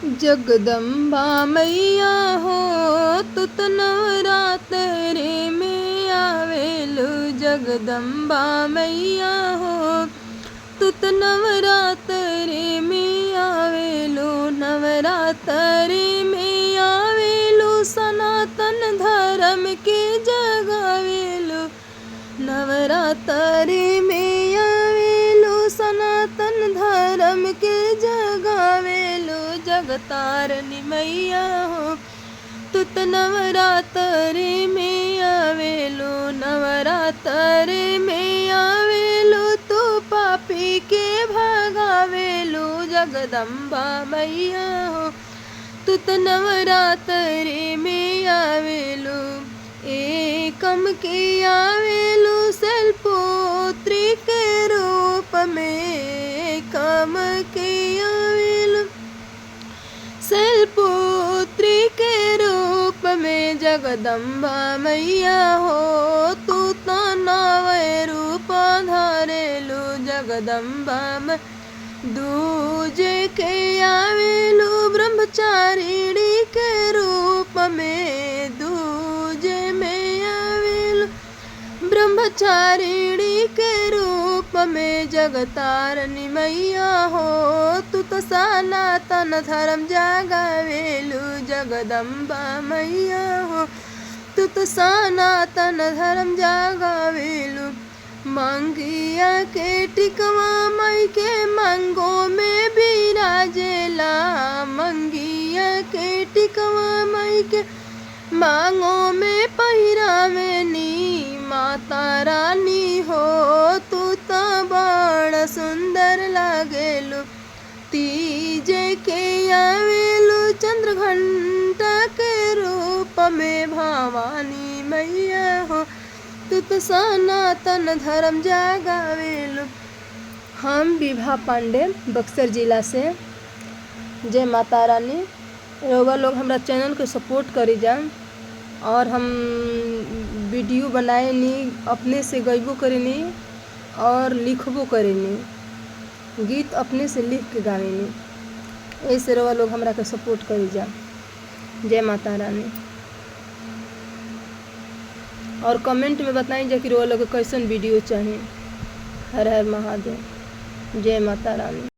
जगदम्बा मैया हो तू त नवरात्रि में आवेलु। जगदम्बा मैया हो तू त नवरात्रि में आवेलु। नवरात्रि में आवेलु सनातन धर्म के जगावेलु। नवरात्रि में आवेलु सनातन धर्म के जगावेलु। जगतारनी मैया हो तू त नवरात्रि में आवेलु। नवरात्रि में आवेलु तू पापी के भगावेलु। जगदम्बा मैया हो तू त नवरात्रि में आवेलु। एकम के आवेलु शैलपुत्री के रूप में। एकम के आवेलु शैलपुत्री के रूप में। जगदम्बा मैया हो तू त नव रूप धरेलु। जगदम्बा में दूजे के आवेलु ब्रह्मचारिणी के रूप में। दूजे में आवेलु ब्रह्मचारिणी के रूप में। जगतारनी मैया हो तू त सनातन धर्म जगावेलु। जगदम्बा मैया हो तू त सनातन धर्म जगावेलु। मंगिया के टिकवा मई के मंगो में बिराजेला। मंगिया के टिकवा मई के मांगो में पहिरावेनी। माता रानी हो तू त बड़ सुंदर लागेलु। तीजे के आवेलु चंद्रघंटा के रूप में। भवानी मैया हो तू त सनातन धर्म जगावेलु। हम विभा पांडे बक्सर जिला से। जय माता रानी। रउआ लोग हमरा चैनल को सपोर्ट करी जा। और हम वीडियो बनाएनी अपने से गइबो करेनी और लिखबो करेनी। गीत अपने से लिख के गावेनी। ऐसे रउआ लोग हमरा के सपोर्ट करी जा। जय माता रानी। और कमेंट में बताई जा कि रउआ लोग के कैसन वीडियो चाहिए। हर हर महादेव। जय माता रानी।